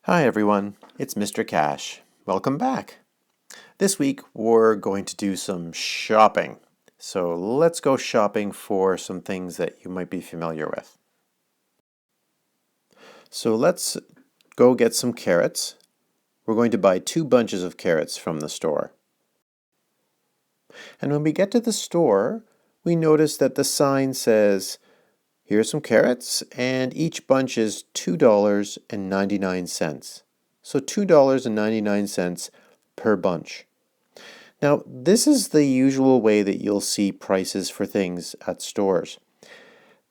Hi everyone, it's Mr. Cash. Welcome back. This week we're going to do some shopping. So let's go shopping for some things that you might be familiar with. So let's go get some carrots. We're going to buy 2 bunches of carrots from the store. And when we get to the store, we notice that the sign says, here's some carrots, and each bunch is $2.99. So $2.99 per bunch. Now, this is the usual way that you'll see prices for things at stores.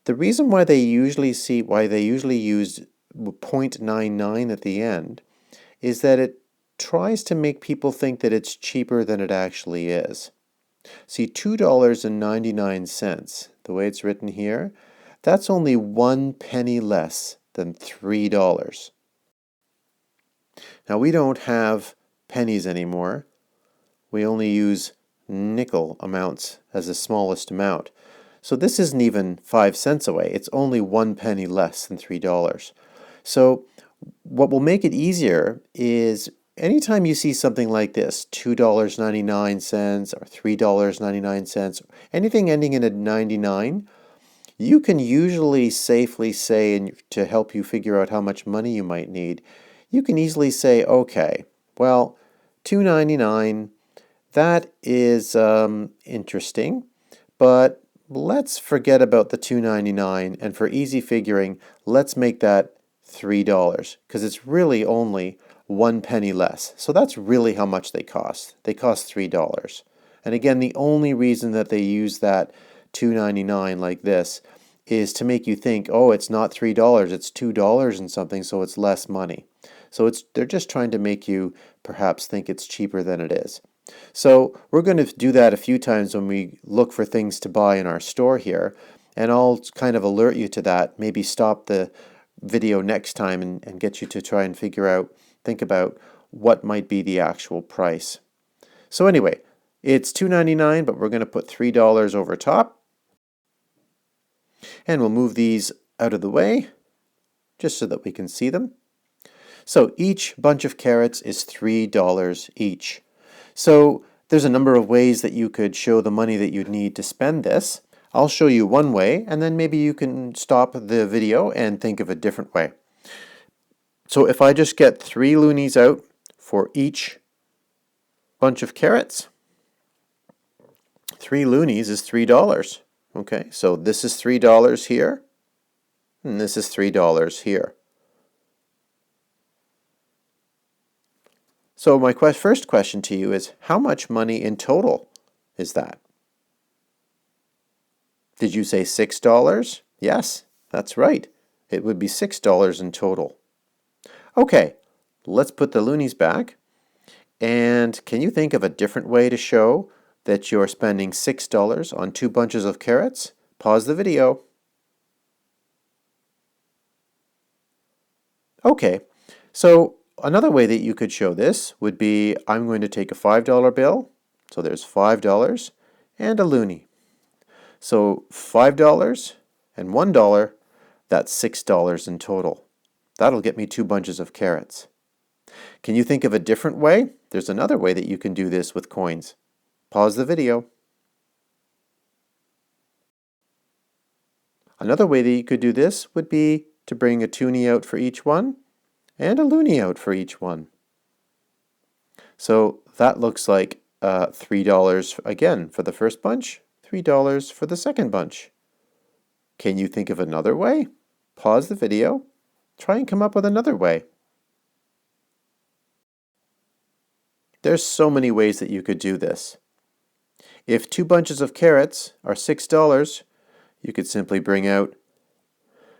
The reason why they usually use 0.99 at the end is that it tries to make people think that it's cheaper than it actually is. See, $2.99, the way it's written here, that's only 1 penny less than $3. Now, we don't have pennies anymore. We only use nickel amounts as the smallest amount. So this isn't even 5 cents away. It's only 1 penny less than $3. So what will make it easier is anytime you see something like this, $2.99 or $3.99, anything ending in a 99, you can usually safely say, and to help you figure out how much money you might need, you can easily say, okay, well, $2.99, that is interesting, but let's forget about the $2.99, and for easy figuring, let's make that $3, because it's really only 1 penny less. So that's really how much they cost. They cost $3. And again, the only reason that they use that $2.99 like this is to make you think, oh, it's not $3, it's $2 and something, so it's less money. So they're just trying to make you perhaps think it's cheaper than it is. So we're going to do that a few times when we look for things to buy in our store here, and I'll kind of alert you to that, maybe stop the video next time and get you to try and think about what might be the actual price. So anyway, it's $2.99, but we're going to put $3 over top, and we'll move these out of the way just so that we can see them. So each bunch of carrots is $3 each. So there's a number of ways that you could show the money that you'd need to spend this. I'll show you one way, and then maybe you can stop the video and think of a different way. So if I just get 3 loonies out for each bunch of carrots, 3 loonies is $3. Okay, so this is $3 here, and this is $3 here. So my first question to you is, how much money in total is that? Did you say $6? Yes, that's right. It would be $6 in total. Okay, let's put the loonies back. And can you think of a different way to show that you're spending $6 on 2 bunches of carrots? Pause the video. Okay, so another way that you could show this would be, I'm going to take a $5 bill, so there's $5, and a loonie. So $5 and $1, that's $6 in total. That'll get me 2 bunches of carrots. Can you think of a different way? There's another way that you can do this with coins. Pause the video. Another way that you could do this would be to bring a toonie out for each one and a loonie out for each one. So that looks like $3 again for the first bunch, $3 for the second bunch. Can you think of another way? Pause the video. Try and come up with another way. There's so many ways that you could do this. If 2 bunches of carrots are $6, you could simply bring out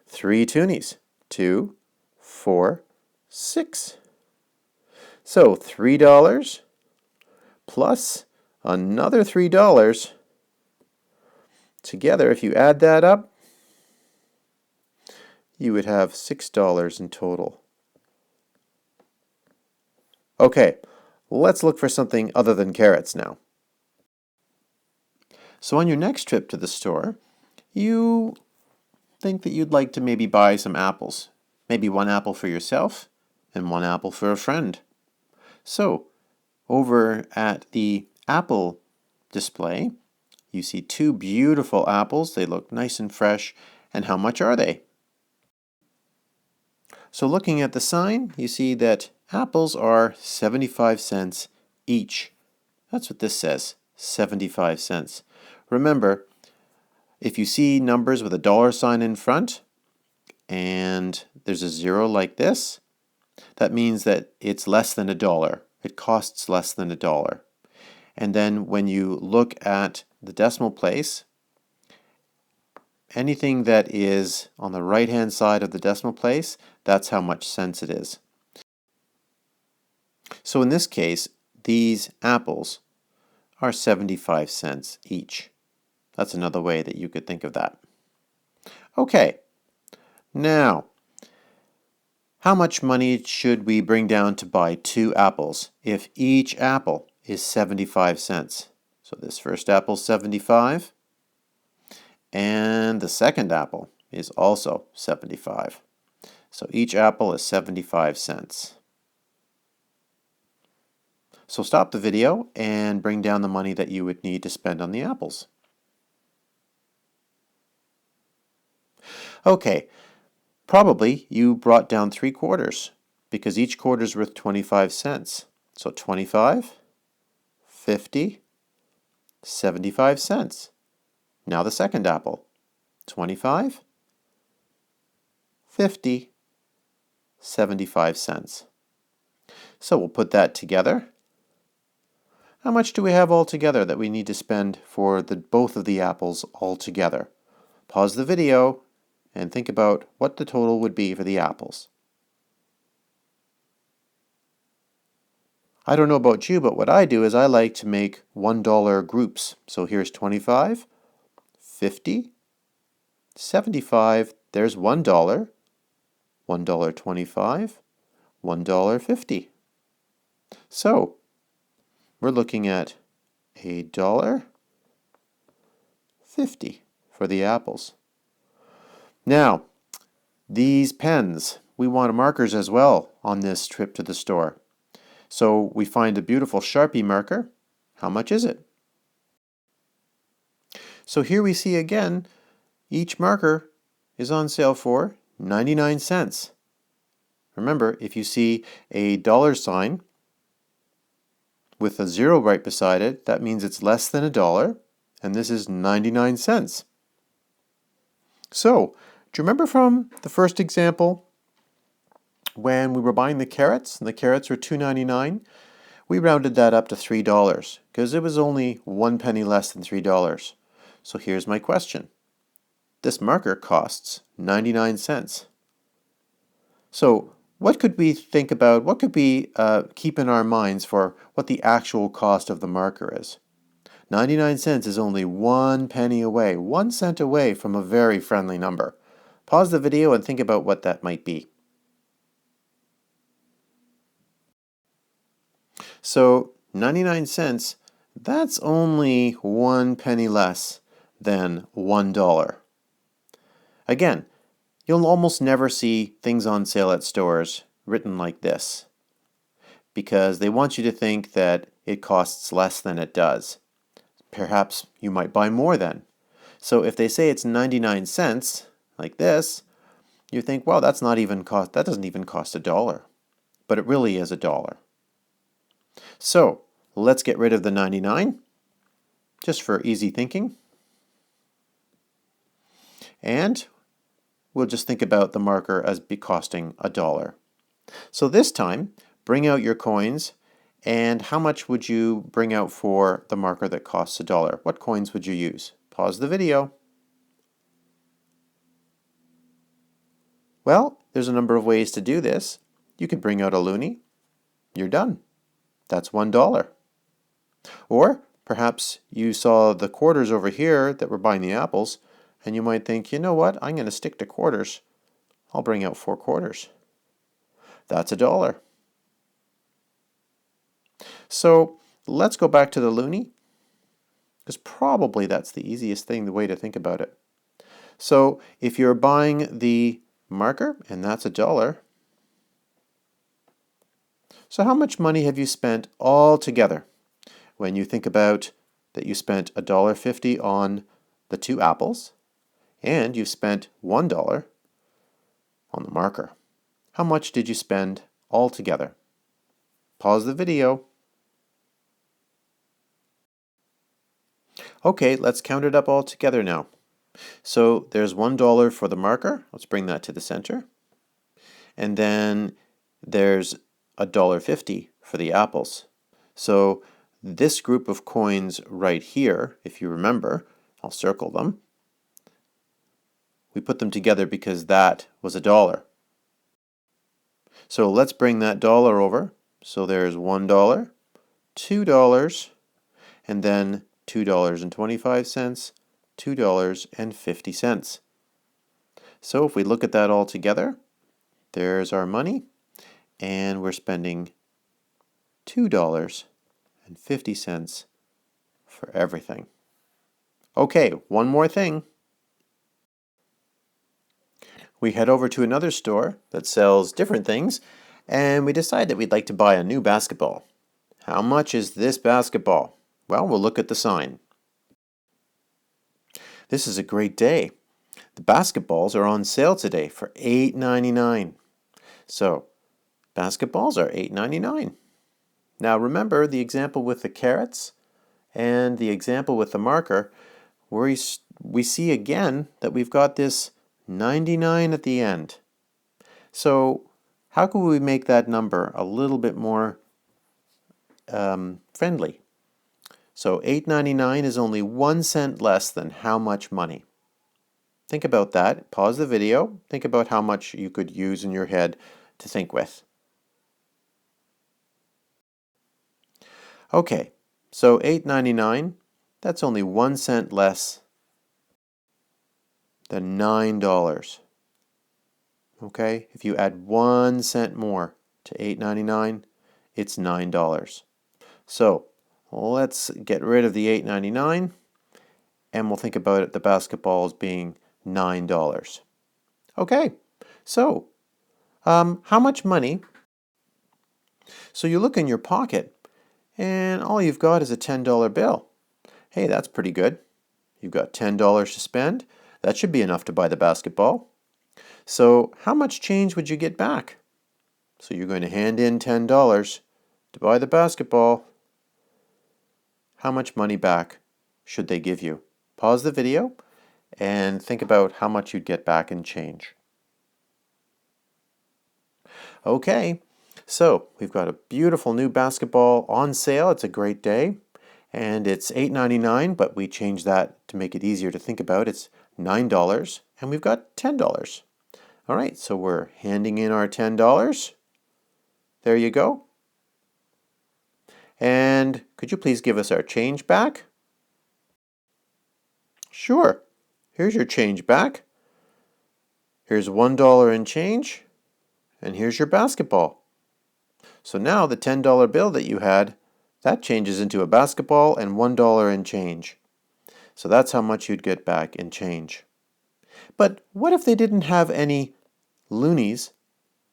3 toonies. 2, 4, 6. So $3 plus another $3. Together, if you add that up, you would have $6 in total. Okay, let's look for something other than carrots now. So on your next trip to the store, you think that you'd like to maybe buy some apples. Maybe 1 apple for yourself, and 1 apple for a friend. So, over at the apple display, you see 2 beautiful apples. They look nice and fresh. And how much are they? So looking at the sign, you see that apples are 75 cents each. That's what this says, 75 cents. Remember, if you see numbers with a dollar sign in front and there's a 0 like this, that means that it's less than $1. It costs less than $1. And then when you look at the decimal place, anything that is on the right-hand side of the decimal place, that's how much cents it is. So in this case, these apples are 75 cents each. That's another way that you could think of that. Okay, now, how much money should we bring down to buy 2 apples if each apple is 75 cents? So this first apple is 75. And the second apple is also 75. So each apple is 75 cents. So stop the video and bring down the money that you would need to spend on the apples. Okay, probably you brought down 3 quarters because each quarter is worth 25 cents. So 25, 50, 75 cents. Now the second apple, 25, 50, 75 cents. So we'll put that together. How much do we have altogether that we need to spend for both of the apples altogether? Pause the video and think about what the total would be for the apples. I don't know about you, but what I do is I like to make $1 groups. So here's 25, 50, 75, there's $1, $1.25, $1.50. So we're looking at $1.50 for the apples. Now, these pens, we want markers as well on this trip to the store. So we find a beautiful Sharpie marker. How much is it? So here we see again, each marker is on sale for 99 cents. Remember, if you see a dollar sign with a 0 right beside it, that means it's less than $1, and this is 99 cents. So, do you remember from the first example when we were buying the carrots, and the carrots were $2.99? We rounded that up to $3 because it was only 1 penny less than $3. So here's my question. This marker costs 99 cents. So what could we think about, what could we keep in our minds for what the actual cost of the marker is? 99 cents is only 1 penny away, 1 cent away from a very friendly number. Pause the video and think about what that might be. So 99 cents, that's only 1 penny less than $1. Again, you'll almost never see things on sale at stores written like this because they want you to think that it costs less than it does. Perhaps you might buy more then. So if they say it's 99 cents, like this, you think, well, that doesn't even cost $1. But it really is $1. So let's get rid of the 99, just for easy thinking. And we'll just think about the marker as costing $1. So this time, bring out your coins, and how much would you bring out for the marker that costs $1? What coins would you use? Pause the video. Well, there's a number of ways to do this. You could bring out a loonie. You're done. That's $1. Or perhaps you saw the quarters over here that were buying the apples, and you might think, you know what, I'm going to stick to quarters. I'll bring out 4 quarters. That's $1. So let's go back to the loonie, because probably that's the easiest thing, the way to think about it. So if you're buying the marker, and that's $1, So how much money have you spent all together? When you think about that you spent $1.50 on the 2 apples, and you've spent $1 on the marker. How much did you spend all together? Pause the video. Okay, let's count it up all together now. So there's $1 for the marker. Let's bring that to the center. And then there's $1.50 for the apples. So this group of coins right here, if you remember, I'll circle them. We put them together because that was $1. So let's bring that dollar over. So there's $1, $2, and then $2.25, $2.50. So if we look at that all together, there's our money, and we're spending $2.50 for everything. Okay, one more thing. We head over to another store that sells different things, and we decide that we'd like to buy a new basketball. How much is this basketball? Well, we'll look at the sign. This is a great day. The basketballs are on sale today for $8.99. So, basketballs are $8.99. Now remember the example with the carrots and the example with the marker, where we see again that we've got this 99 at the end. So how can we make that number a little bit more friendly? So $8.99 is only 1 cent less than how much money? Think about that. Pause the video. Think about how much you could use in your head to think with. Okay, so $8.99, that's only 1 cent less than $9. Okay, if you add 1 cent more to $8.99, it's $9. So let's get rid of the $8.99 and we'll think about it, the basketball as being $9. Okay, so how much money? So you look in your pocket and all you've got is a $10 bill. Hey, that's pretty good. You've got $10 to spend. That should be enough to buy the basketball. So how much change would you get back? So you're going to hand in $10 to buy the basketball. How much money back should they give you? Pause the video and think about how much you'd get back in change. Okay, so we've got a beautiful new basketball on sale. It's a great day. And it's $8.99, but we changed that to make it easier to think about. It's $9, and we've got $10. All right, so we're handing in our $10. There you go. And could you please give us our change back? Sure. Here's your change back. Here's $1 in change, and here's your basketball. So now the $10 bill that you had, that changes into a basketball and $1 in change. So that's how much you'd get back in change. But what if they didn't have any loonies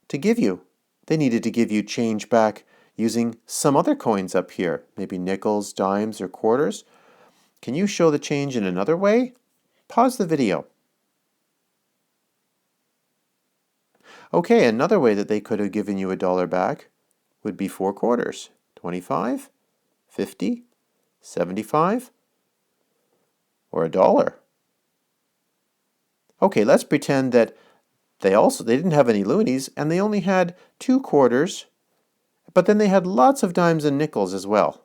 to give you? They needed to give you change back using some other coins up here, maybe nickels, dimes, or quarters. Can you show the change in another way? Pause the video. Okay, another way that they could have given you $1 back would be 4 quarters. 25, 50, 75, or $1. Okay, let's pretend that they didn't have any loonies and they only had 2 quarters, but then they had lots of dimes and nickels as well.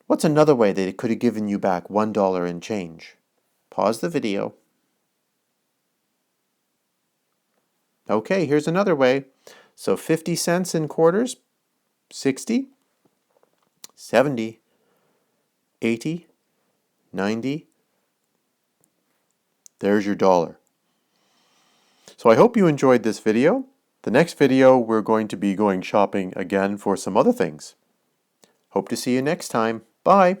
What's another way they could have given you back $1 in change? Pause the video. Okay, here's another way. So 50 cents in quarters, 60, 70, 80, 90. There's your dollar. So I hope you enjoyed this video. The next video we're going to be going shopping again for some other things. Hope to see you next time. Bye.